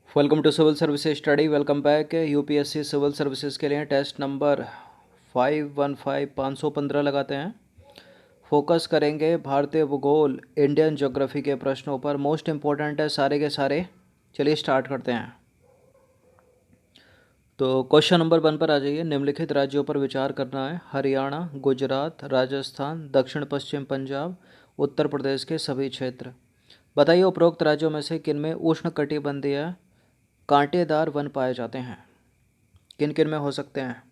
Welcome to civil services study. Welcome back. UPSC civil services के लिए test number 515 लगाते हैं। फोकस करेंगे भारतीय भूगोल इंडियन ज्योग्राफी के प्रश्नों पर। मोस्ट इम्पोर्टेंट है सारे के सारे। चलिए स्टार्ट करते हैं। तो क्वेश्चन नंबर 1 पर आ जाइए। निम्नलिखित राज्यों पर विचार करना है। हरियाणा, गुजरात, राजस्थान, दक्षिण पश्चिम पंजाब, उत्तर प्रदेश के सभी क्षेत्र। बताइए उपरोक्त राज्यों में से किनमें उष्णकटिबंधीय कांटेदार वन पाए जाते हैं। किन किन में हो सकते हैं।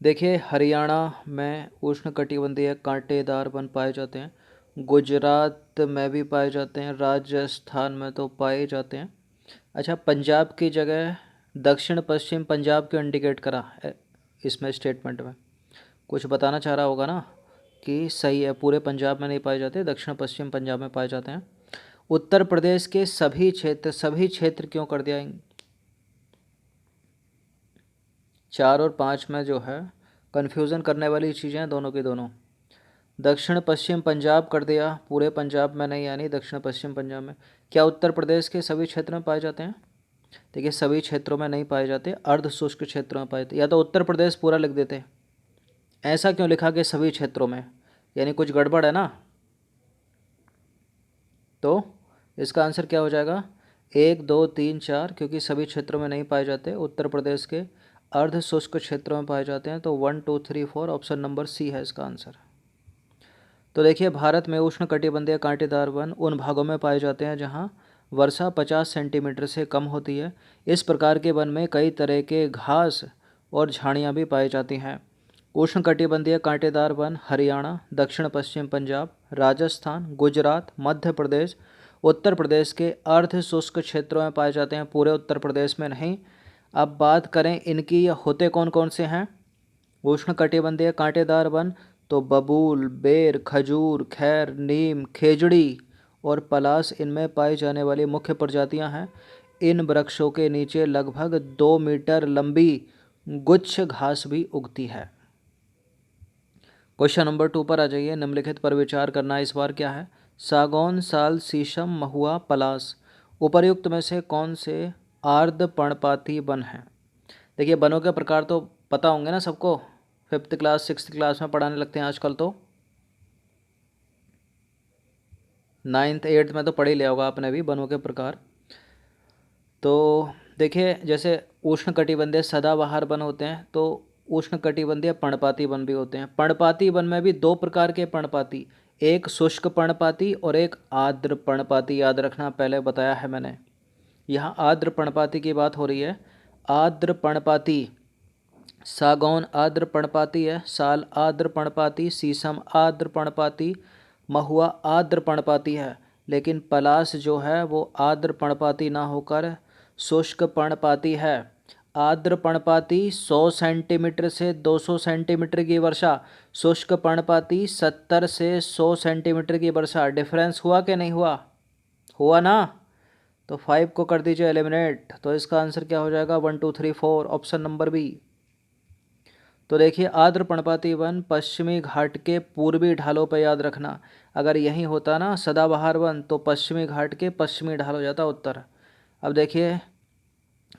देखिए, हरियाणा में उष्णकटिबंधीय कांटेदार वन पाए जाते हैं, गुजरात में भी पाए जाते हैं, राजस्थान में तो पाए जाते हैं। अच्छा, पंजाब की जगह दक्षिण पश्चिम पंजाब क्यों इंडिकेट करा है इसमें स्टेटमेंट में? कुछ बताना चाह रहा होगा ना कि सही है, पूरे पंजाब में नहीं पाए जाते, दक्षिण पश्चिम पंजाब में पाए जाते हैं। उत्तर प्रदेश के सभी क्षेत्र क्यों कर दिया? 4 और 5 में जो है कन्फ्यूज़न करने वाली चीज़ें हैं दोनों की दोनों। दक्षिण पश्चिम पंजाब कर दिया, पूरे पंजाब में नहीं, यानी दक्षिण पश्चिम पंजाब में। क्या उत्तर प्रदेश के सभी क्षेत्र में पाए जाते हैं? देखिए, सभी क्षेत्रों में नहीं पाए जाते, अर्ध शुष्क क्षेत्रों में पाए जाते। या तो उत्तर प्रदेश पूरा लिख देते, ऐसा क्यों लिखा कि सभी क्षेत्रों में? यानी कुछ गड़बड़ है ना। तो इसका आंसर क्या हो जाएगा? 1 2 3 4, क्योंकि सभी क्षेत्रों में नहीं पाए जाते, उत्तर प्रदेश के अर्ध शुष्क क्षेत्रों में पाए जाते हैं। तो 1 2 3 4 ऑप्शन नंबर सी है इसका आंसर। तो देखिए, भारत में उष्णकटिबंधीय कांटेदार वन उन भागों में पाए जाते हैं जहां वर्षा 50 सेंटीमीटर से कम होती है। इस प्रकार के वन में कई तरह के घास और झाड़ियां भी पाई जाती हैं। उष्णकटिबंधीय कांटेदार वन हरियाणा, दक्षिण पश्चिम पंजाब, राजस्थान, गुजरात, मध्य प्रदेश, उत्तर प्रदेश के अर्ध शुष्क क्षेत्रों में पाए जाते हैं, पूरे उत्तर प्रदेश में नहीं। अब बात करें इनकी, होते कौन कौन से हैं उष्णकटिबंधीय कांटेदार वन? तो बबूल, बेर, खजूर, खैर, नीम, खेजड़ी और पलास इनमें पाई जाने वाली मुख्य प्रजातियां हैं। इन वृक्षों के नीचे लगभग 2 मीटर लंबी गुच्छ घास भी उगती है। क्वेश्चन नंबर 2 पर आ जाइए। निम्नलिखित पर विचार करना है। इस बार क्या है? सागौन, साल, शीशम, महुआ, पलास, उपर्युक्त में से कौन से आर्द्र पर्णपाती वन हैं? देखिए, वनों के प्रकार तो पता होंगे ना सबको, 5th क्लास 6th क्लास में पढ़ाने लगते हैं आजकल। तो 9th 8th में तो पढ़ ही लिया होगा आपने भी वनों के प्रकार। तो देखिए, जैसे उष्णकटिबंधीय सदाबहार वन होते हैं, तो उष्णकटिबंधीय पर्णपाती वन भी होते हैं। पर्णपाती वन में भी 2 प्रकार के पर्णपाती, एक शुष्क पर्णपाती और एक आर्द्र पर्णपाती। याद रखना, पहले बताया है मैंने। यहाँ आर्द्र पर्णपाती की बात हो रही है। आर्द्र पर्णपाती, सागौन आर्द्र पर्णपाती है, साल आर्द्र पर्णपाती, शीशम आर्द्र पर्णपाती, महुआ आर्द्र पर्णपाती है। लेकिन पलास जो है वो आर्द्र पर्णपाती ना होकर शुष्क पर्णपाती है। आर्द्र पर्णपाती 100 सेंटीमीटर से 200 सेंटीमीटर की वर्षा, शुष्क पर्णपाती 70 से 100 सेंटीमीटर की वर्षा। डिफरेंस हुआ कि नहीं हुआ? हुआ ना। तो 5 को कर दीजिए एलिमिनेट। तो इसका आंसर क्या हो जाएगा? 1 2 3 4 ऑप्शन नंबर बी। तो देखिए, आर्द्र पर्णपाती वन पश्चिमी घाट के पूर्वी ढालों पर, याद रखना। अगर यहीं होता ना सदाबहार वन, तो पश्चिमी घाट के पश्चिमी ढाल हो जाता उत्तर। अब देखिए,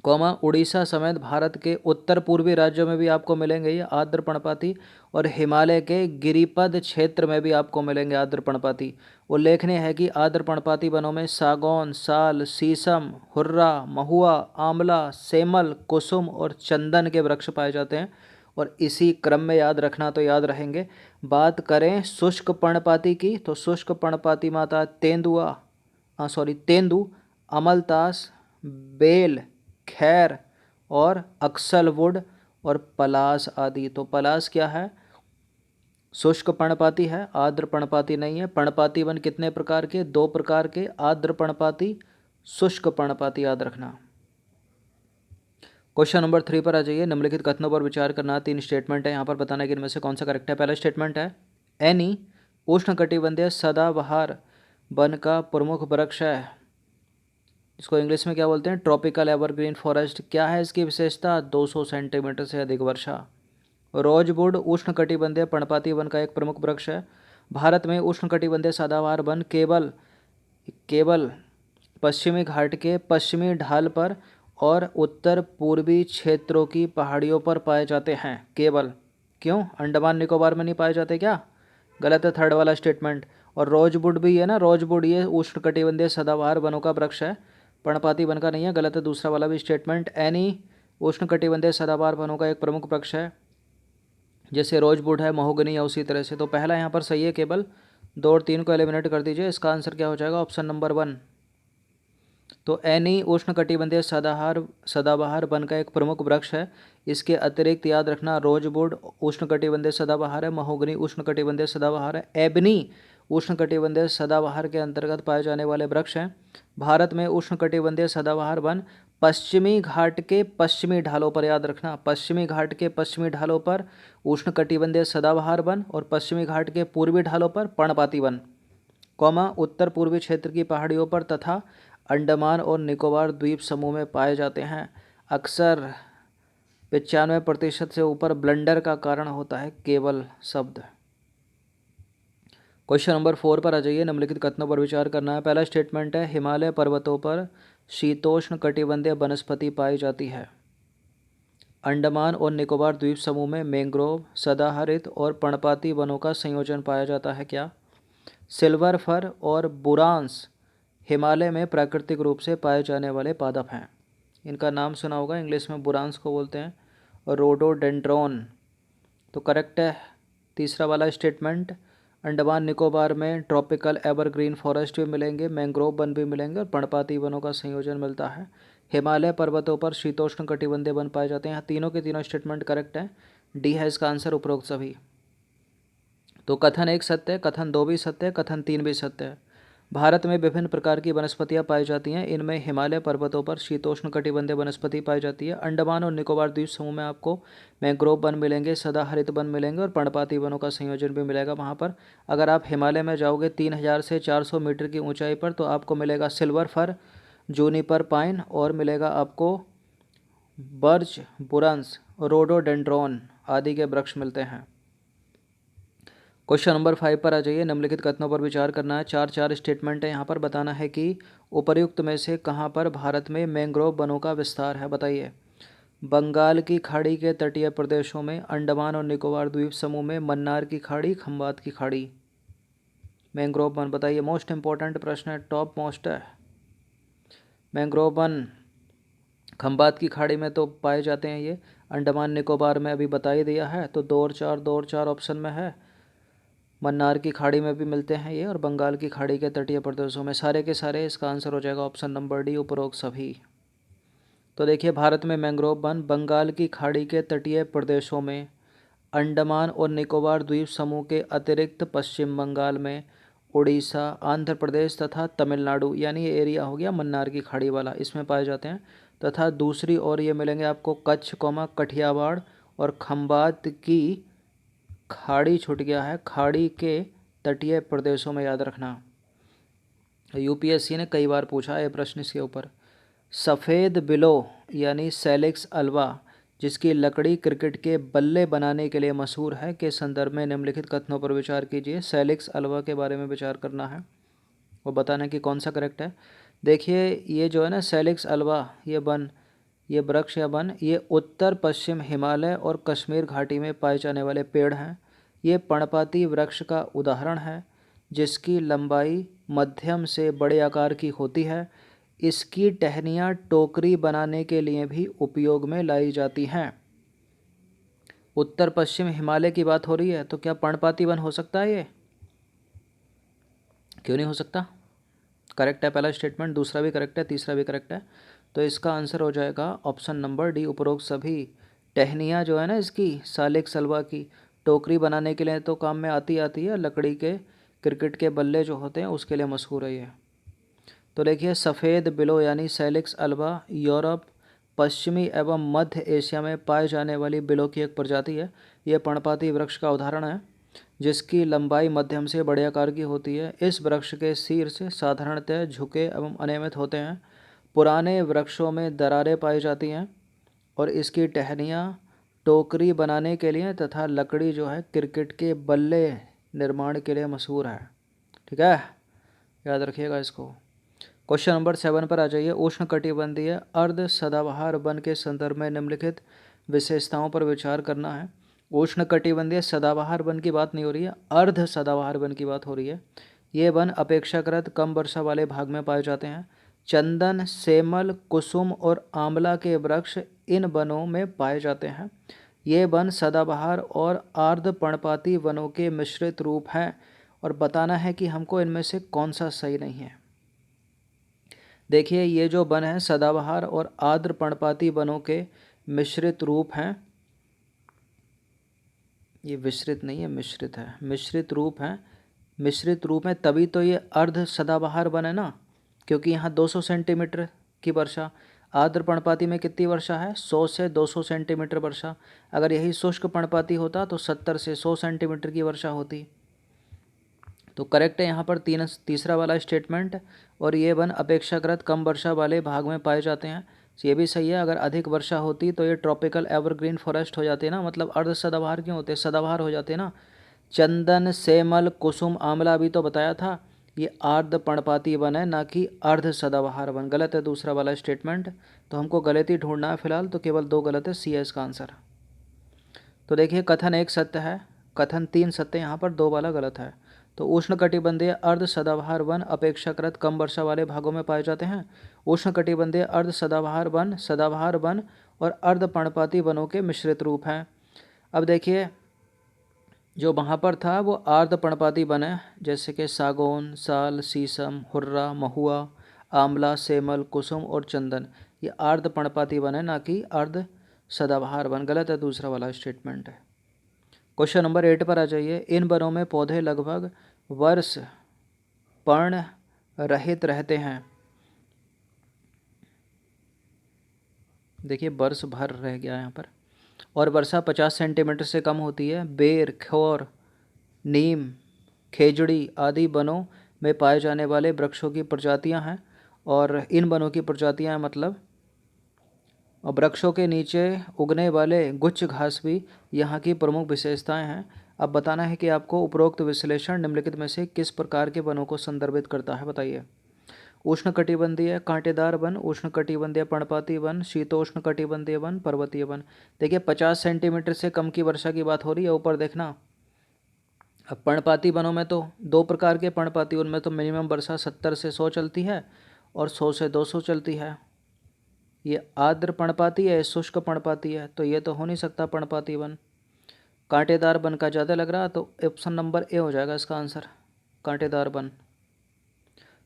कौमा उड़ीसा समेत भारत के उत्तर पूर्वी राज्यों में भी आपको मिलेंगे ये आर्द्र पर्णपाती, और हिमालय के गिरिपद क्षेत्र में भी आपको मिलेंगे आर्द्र पर्णपाती। उल्लेखनीय है कि आर्द्र पर्णपाती वनों में सागौन, साल, शीशम, हुर्रा, महुआ, आंवला, सेमल, कुसुम और चंदन के वृक्ष पाए जाते हैं। और इसी क्रम में याद रखना तो याद रहेंगे। बात करें शुष्क पर्णपाती की, तो शुष्क पर्णपाती माता तेंदुआ, तेंदु, अमलतास, बेल, खैर और अक्सलवुड और पलास आदि। तो पलास क्या है? शुष्क पर्णपाती है, आर्द्र पर्णपाती नहीं है। पर्णपाती वन कितने प्रकार के? 2 प्रकार के, आर्द्र पर्णपाती, शुष्क पर्णपाती, याद रखना। क्वेश्चन नंबर 3 पर आ जाइए। निम्नलिखित कथनों पर विचार करना। 3 स्टेटमेंट है यहाँ पर, बताना कि इनमें से कौन सा करेक्ट है। पहला स्टेटमेंट है, एनी उष्णकटिबंधीय सदाबहार वन का प्रमुख वृक्ष है। इसको इंग्लिश में क्या बोलते हैं? Tropical evergreen forest. क्या है इसकी विशेषता? 200 सेंटीमीटर से अधिक वर्षा। रोजवुड उष्णकटिबंधीय पर्णपाती वन का एक प्रमुख वृक्ष है। भारत में उष्णकटिबंधीय सदाबहार वन केवल पश्चिमी घाट के पश्चिमी ढाल पर और उत्तर पूर्वी क्षेत्रों की पहाड़ियों पर पाए जाते हैं केवल। क्यों, अंडमान निकोबार में नहीं पाए जाते क्या? गलत है थर्ड वाला स्टेटमेंट। और रोजवुड भी है ना, रोजवुड ये उष्णकटिबंधीय सदाबहार वनों का वृक्ष है, पर्णपाती वन का नहीं है। गलत है दूसरा वाला भी स्टेटमेंट। एनी उष्णकटिबंधीय सदाबहार वनों का एक प्रमुख वृक्ष है, जैसे रोजवुड है, महोगनी या उसी तरह से। तो पहला यहाँ पर सही है केवल, 2 और 3 को एलिमिनेट कर दीजिए। इसका आंसर क्या हो जाएगा? Option number 1। तो एनी उष्णकटिबंधीय सदाबहार वन का एक प्रमुख वृक्ष है। इसके अतिरिक्त याद रखना, रोजवुड उष्णकटिबंधीय सदाबहार है, महोगनी उष्णकटिबंधीय सदाबहार है, एबनी उष्णकटिबंधीय सदाबहार के अंतर्गत पाए जाने वाले वृक्ष हैं। भारत में उष्णकटिबंधीय सदाबहार वन पश्चिमी घाट के पश्चिमी ढालों पर, याद रखना, पश्चिमी घाट के पश्चिमी ढालों पर उष्णकटिबंधीय सदाबहार वन और पश्चिमी घाट के पूर्वी ढालों पर पर्णपाती वन, कौमा उत्तर पूर्वी क्षेत्र की पहाड़ियों पर तथा अंडमान और निकोबार द्वीप समूह में पाए जाते हैं। अक्सर 95% से ऊपर ब्लंडर का कारण होता है केवल शब्द। क्वेश्चन नंबर 4 पर आ जाइए। निम्नलिखित कथनों पर विचार करना है। पहला स्टेटमेंट है, हिमालय पर्वतों पर शीतोष्ण कटिबंधीय वनस्पति पाई जाती है। अंडमान और निकोबार द्वीप समूह में मैंग्रोव, सदाहरित और पर्णपाती वनों का संयोजन पाया जाता है क्या? सिल्वर फर और बुरांस हिमालय में प्राकृतिक रूप से पाए जाने वाले पादप हैं। इनका नाम सुना होगा, इंग्लिश में बुरांस को बोलते हैं, और रोडोडेंड्रॉन। तो करेक्ट है तीसरा वाला स्टेटमेंट। अंडमान निकोबार में ट्रॉपिकल एवरग्रीन फॉरेस्ट भी मिलेंगे, मैंग्रोव वन भी मिलेंगे और पर्णपाती वनों का संयोजन मिलता है। हिमालय पर्वतों पर शीतोष्ण कटिबंधीय वन पाए जाते हैं। तीनों के तीनों स्टेटमेंट करेक्ट है। डी है इसका आंसर, उपरोक्त सभी। तो कथन 1 सत्य है, कथन 2 भी सत्य है, कथन 3 भी सत्य है। भारत में विभिन्न प्रकार की वनस्पतियां पाई जाती हैं। इनमें हिमालय पर्वतों पर शीतोष्ण कटिबंधीय वनस्पति पाई जाती है। अंडमान और निकोबार द्वीप समूह में आपको मैंग्रोव वन मिलेंगे, सदाहरित वन मिलेंगे और पर्णपाती वनों का संयोजन भी मिलेगा वहाँ पर। अगर आप हिमालय में जाओगे 3000 से 400 मीटर की ऊंचाई पर, तो आपको मिलेगा सिल्वर फर, जूनिपर पाइन और मिलेगा आपको बर्च, बुरंस, रोडोडेंड्रॉन आदि के वृक्ष मिलते हैं। क्वेश्चन नंबर 5 पर आ जाइए। निम्नलिखित कथनों पर विचार करना है। 4 स्टेटमेंट है, यहाँ पर बताना है कि उपर्युक्त में से कहाँ पर भारत में मैंग्रोव वनों का विस्तार है, बताइए। बंगाल की खाड़ी के तटीय प्रदेशों में, अंडमान और निकोबार द्वीप समूह में, मन्नार की खाड़ी, खंबात की खाड़ी। मैंग्रोव वन बताइए, मोस्ट इंपॉर्टेंट प्रश्न है, टॉप मोस्ट है। मैंग्रोव वन खंबात की खाड़ी में तो पाए जाते हैं ये, अंडमान निकोबार में अभी बता ही दिया है, तो 2 और 4 ऑप्शन में है। मन्नार की खाड़ी में भी मिलते हैं ये, और बंगाल की खाड़ी के तटीय प्रदेशों में, सारे के सारे। इसका आंसर हो जाएगा ऑप्शन नंबर डी, उपरोक्त सभी। तो देखिए, भारत में मैंग्रोव वन बंगाल की खाड़ी के तटीय प्रदेशों में, अंडमान और निकोबार द्वीप समूह के अतिरिक्त पश्चिम बंगाल में, उड़ीसा, आंध्र प्रदेश तथा तमिलनाडु, यानी ये एरिया हो गया मन्नार की खाड़ी वाला, इसमें पाए जाते हैं। तथा दूसरी ओर ये मिलेंगे आपको कच्छ, कठियावाड़ और खंबात की खाड़ी, छूट गया है, खाड़ी के तटीय प्रदेशों में, याद रखना। यूपीएससी ने कई बार पूछा है प्रश्न इसके ऊपर। सफ़ेद बिलो यानी सैलिक्स अल्वा, जिसकी लकड़ी क्रिकेट के बल्ले बनाने के लिए मशहूर है, के संदर्भ में निम्नलिखित कथनों पर विचार कीजिए। सैलिक्स अल्वा के बारे में विचार करना है, वो बताना कि कौन सा करेक्ट है। देखिए, ये जो है ना सैलिक्स अल्वा, ये वृक्ष या वन, ये उत्तर पश्चिम हिमालय और कश्मीर घाटी में पाए जाने वाले पेड़ हैं। ये पर्णपाती वृक्ष का उदाहरण है, जिसकी लंबाई मध्यम से बड़े आकार की होती है। इसकी टहनियाँ टोकरी बनाने के लिए भी उपयोग में लाई जाती हैं। उत्तर पश्चिम हिमालय की बात हो रही है, तो क्या पर्णपाती वन हो सकता है ये? क्यों नहीं हो सकता? करेक्ट है पहला स्टेटमेंट, दूसरा भी करेक्ट है, तीसरा भी करेक्ट है। तो इसका आंसर हो जाएगा ऑप्शन नंबर डी, उपरोक्त सभी। टहनियाँ जो है ना इसकी, सैलिक्स अल्वा की, टोकरी बनाने के लिए तो काम में आती है, लकड़ी के क्रिकेट के बल्ले जो होते हैं उसके लिए मशहूर है ये। तो देखिए, सफ़ेद बिलो यानी सैलिक्स अल्वा यूरोप, पश्चिमी एवं मध्य एशिया में पाए जाने वाली बिलो की एक प्रजाति है। यह पर्णपाती वृक्ष का उदाहरण है, जिसकी लंबाई मध्यम से बड़े आकार की होती है। इस वृक्ष के शीर्ष साधारणतः झुके एवं अनियमित होते हैं। पुराने वृक्षों में दरारें पाई जाती हैं और इसकी टहनियाँ टोकरी बनाने के लिए तथा लकड़ी जो है क्रिकेट के बल्ले निर्माण के लिए मशहूर है। ठीक है, याद रखिएगा इसको। क्वेश्चन नंबर 7 पर आ जाइए। उष्णकटिबंधीय अर्ध सदाबहार वन के संदर्भ में निम्नलिखित विशेषताओं पर विचार करना है। उष्णकटिबंधीय सदाबहार वन की बात नहीं हो रही है, अर्ध सदाबहार वन की बात हो रही है। ये वन अपेक्षाकृत कम वर्षा वाले भाग में पाए जाते हैं। चंदन, सेमल, कुसुम और आंवला के वृक्ष इन वनों में पाए जाते हैं। ये वन सदाबहार और आर्द्र पर्णपाती वनों के मिश्रित रूप हैं और बताना है कि हमको इनमें से कौन सा सही नहीं है। देखिए, ये जो वन है सदाबहार और आर्द्र पर्णपाती वनों के मिश्रित रूप हैं। ये विश्रित नहीं है, मिश्रित है, मिश्रित रूप है। मिश्रित रूप है तभी तो ये अर्ध सदाबहार वन है ना, क्योंकि यहाँ 200 सेंटीमीटर की वर्षा। आर्द्र पर्णपाती में कितनी वर्षा है? 100 से 200 सेंटीमीटर वर्षा। अगर यही शुष्क पर्णपाती होता तो 70 से 100 सेंटीमीटर की वर्षा होती। तो करेक्ट है यहाँ पर तीसरा वाला स्टेटमेंट। और ये वन अपेक्षाकृत कम वर्षा वाले भाग में पाए जाते हैं, ये भी सही है। अगर अधिक वर्षा होती तो ये ट्रॉपिकल एवरग्रीन फॉरेस्ट हो जाते ना, मतलब अर्ध सदाबहार क्यों होते, सदाबहार हो जाते ना। चंदन, सेमल, कुसुम, आंवला भी तो बताया था, ये आर्द्र पर्णपाती वन है ना कि अर्ध सदाबहार वन। गलत है दूसरा वाला स्टेटमेंट। तो हमको गलती ढूंढना है फिलहाल, तो केवल 2 गलत है, सी है इसका आंसर। तो देखिए, कथन 1 सत्य है, कथन 3 सत्य, यहाँ पर 2 वाला गलत है। तो उष्णकटिबंधीय अर्ध सदाबहार वन अपेक्षाकृत कम वर्षा वाले भागों में पाए जाते हैं। उष्णकटिबंधीय अर्ध सदाबहार वन सदाबहार वन और अर्ध पर्णपाती वनों के मिश्रित रूप हैं। अब देखिए, जो वहाँ पर था वो आर्द्र पर्णपाती वन है, जैसे कि सागौन, साल, शीशम, हुर्रा, महुआ, आंवला, सेमल, कुसुम और चंदन। ये आर्द्र पर्णपाती वन है ना कि अर्ध सदाबहार वन। गलत है दूसरा वाला स्टेटमेंट है। क्वेश्चन नंबर 8 पर आ जाइए। इन वनों में पौधे लगभग वर्ष पर्ण रहित रहते हैं। देखिए, वर्ष भर रह गया यहाँ पर। और वर्षा 50 सेंटीमीटर से कम होती है। बेर, खौर, नीम, खेजड़ी आदि वनों में पाए जाने वाले वृक्षों की प्रजातियां हैं। और इन वनों की प्रजातियां मतलब वृक्षों के नीचे उगने वाले गुच्छ घास भी यहाँ की प्रमुख विशेषताएं हैं। अब बताना है कि आपको उपरोक्त विश्लेषण निम्नलिखित में से किस प्रकार के वनों को संदर्भित करता है, बताइए। उष्णकटिबंधीय कांटेदार वन, उष्णकटिबंधीय पर्णपाती वन, शीतोष्णकटिबंधीय वन, पर्वतीय वन। देखिए, 50 सेंटीमीटर से कम की वर्षा की बात हो रही है, ऊपर देखना। अब पर्णपाती वनों में तो 2 प्रकार के पर्णपाती, उनमें तो मिनिमम वर्षा 70 से 100 चलती है और 100 से 200 चलती है। ये आर्द्र पर्णपाती है, शुष्क पर्णपाती है, तो ये तो हो नहीं सकता पर्णपाती वन। कांटेदार वन का ज़्यादा लग रहा, तो ऑप्शन नंबर ए हो जाएगा इसका आंसर, कांटेदार वन।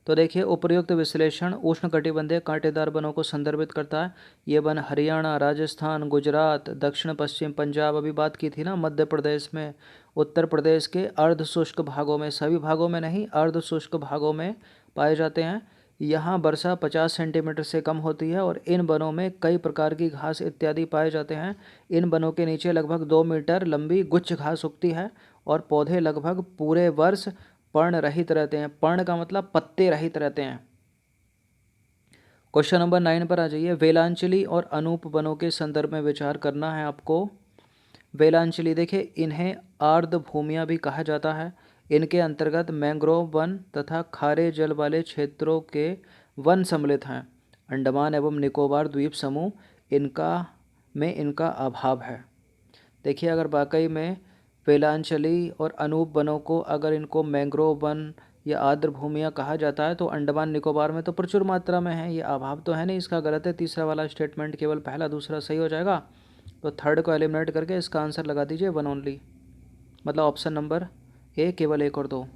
तो देखिए, उपर्युक्त विश्लेषण उष्णकटिबंधीय कांटेदार वनों को संदर्भित करता है। ये वन हरियाणा, राजस्थान, गुजरात, दक्षिण पश्चिम पंजाब, अभी बात की थी ना, मध्य प्रदेश में, उत्तर प्रदेश के अर्ध शुष्क भागों में, सभी भागों में नहीं, अर्ध शुष्क भागों में पाए जाते हैं। यहाँ वर्षा 50 सेंटीमीटर से कम होती है और इन वनों में कई प्रकार की घास इत्यादि पाए जाते हैं। इन वनों के नीचे लगभग 2 मीटर लंबी गुच्छ घास उगती है और पौधे लगभग पूरे वर्ष पर्ण रहित रहते हैं। पर्ण का मतलब पत्ते रहित रहते हैं। क्वेश्चन नंबर 9 पर आ जाइए। वेलांचली और अनूप वनों के संदर्भ में विचार करना है आपको। वेलांचली, देखिए, इन्हें आर्द्र भूमियाँ भी कहा जाता है। इनके अंतर्गत मैंग्रोव वन तथा खारे जल वाले क्षेत्रों के वन सम्मिलित हैं। अंडमान एवं निकोबार द्वीप समूह इनका अभाव है। देखिए, अगर वाकई में वेलांचली और अनूप वनों को, अगर इनको मैंग्रोव वन या आर्द्र भूमियाँ कहा जाता है, तो अंडमान निकोबार में तो प्रचुर मात्रा में है। ये अभाव तो है नहीं, इसका गलत है तीसरा वाला स्टेटमेंट, केवल पहला दूसरा सही हो जाएगा। तो थर्ड को एलिमिनेट करके इसका आंसर लगा दीजिए वन ओनली, मतलब ऑप्शन नंबर ए, केवल 1 और 2।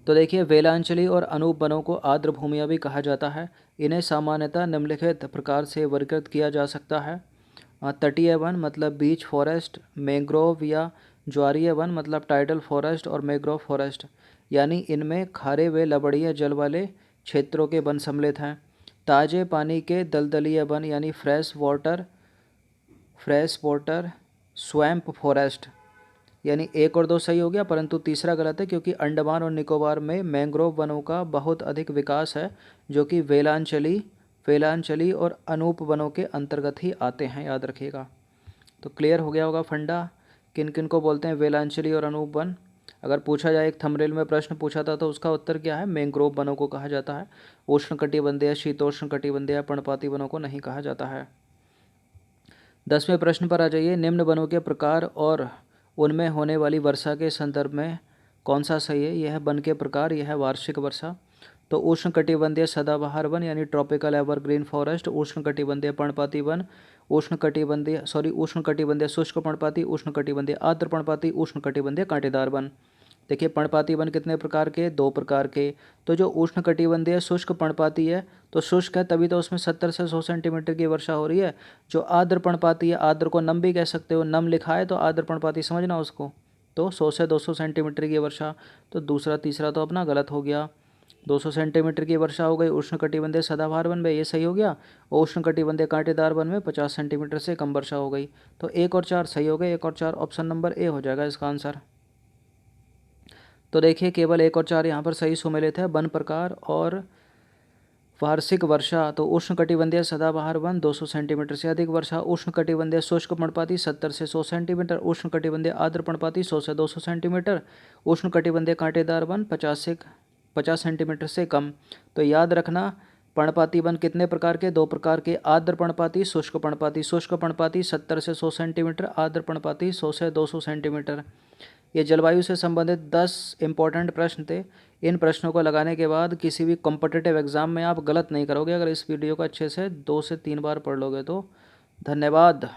तो देखिए, वेलांचली और अनूप वनों को आर्द्र भूमियाँ भी कहा जाता है। इन्हें सामान्यतः निम्नलिखित प्रकार से वर्गीकृत किया जा सकता है। तटीय वन मतलब बीच फॉरेस्ट, मैंग्रोव या ज्वारीय वन मतलब टाइडल फॉरेस्ट और मैंग्रोव फॉरेस्ट, यानी इनमें खारे व लवणीय जल वाले क्षेत्रों के वन सम्मिलित हैं। ताजे पानी के दलदलीय वन यानी फ्रेश वाटर स्वैम्प फॉरेस्ट, यानी 1 और 2 सही हो गया, परंतु तीसरा गलत है, क्योंकि अंडमान और निकोबार में मैंग्रोव वनों का बहुत अधिक विकास है, जो कि वेलांचली और अनूप वनों के अंतर्गत ही आते हैं, याद रखिएगा। तो क्लियर हो गया होगा फंडा, किन किन को बोलते हैं वेलांचली और अनूप वन। अगर पूछा जाए, एक थंबनेल में प्रश्न पूछा था तो उसका उत्तर क्या है, मैंग्रोव वनों को कहा जाता है। उष्णकटिबंधीय, शीतोष्णकटिबंधीय, पर्णपाती वनों को नहीं कहा जाता है। 10वें प्रश्न पर आ जाइए। निम्न वनों के प्रकार और उनमें होने वाली वर्षा के संदर्भ में कौन सा सही है। यह है वन के प्रकार, यह है वार्षिक वर्षा। तो उष्णकटिबंधीय सदाबहार वन यानी ट्रॉपिकल एवरग्रीन फॉरेस्ट, उष्णकटिबंधीय पर्णपाती वन, उष्णकटिबंधीय शुष्क पर्णपाती, उष्णकटिबंधीय आर्द्र पर्णपाती, उष्णकटिबंधीय कांटेदार वन। देखिए पर्णपाती वन कितने प्रकार के, 2 प्रकार के। तो जो उष्णकटिबंधीय शुष्क पर्णपाती है, तो शुष्क है तभी तो उसमें 70 से 100 सेंटीमीटर की वर्षा हो रही है। जो आर्द्र पर्णपाती है, आर्द्र को नम भी कह सकते हो, नम लिखा है तो आर्द्र पर्णपाती समझना उसको, तो 100 से 200 सेंटीमीटर की वर्षा। तो दूसरा तीसरा तो अपना गलत हो गया। 200 सेंटीमीटर की वर्षा हो गई उष्णकटिबंधीय सदाबहार वन में, ये सही हो गया। और उष्णकटिबंधीय कांटेदार वन में 50 सेंटीमीटर से कम वर्षा हो गई। तो 1 और 4 सही हो गए, 1 और 4 ऑप्शन नंबर ए हो जाएगा इसका आंसर। तो देखिए केवल 1 और 4 यहाँ पर सही सुमेलित है। वन प्रकार और वार्षिक वर्षा, तो उष्णकटिबंधीय सदाबहार वन 200 सेंटीमीटर से अधिक वर्षा, उष्णकटिबंधीय शुष्क पर्णपाती 70 से 100 सेंटीमीटर, उष्णकटिबंधीय आर्द्र पर्णपाती 100 से 200 सेंटीमीटर, उष्णकटिबंधीय कांटेदार वन 50 सेंटीमीटर से कम। तो याद रखना पर्णपाती वन कितने प्रकार के, 2 प्रकार के, आर्द्र पर्णपाती, शुष्क पर्णपाती। शुष्क पर्णपाती 70 से 100 सेंटीमीटर, आर्द्र पर्णपाती 100 से 200 सेंटीमीटर। ये जलवायु से संबंधित 10 इंपॉर्टेंट प्रश्न थे। इन प्रश्नों को लगाने के बाद किसी भी कॉम्पिटिटिव एग्जाम में आप गलत नहीं करोगे अगर इस वीडियो को अच्छे से 2 से 3 बार पढ़ लोगे तो। धन्यवाद।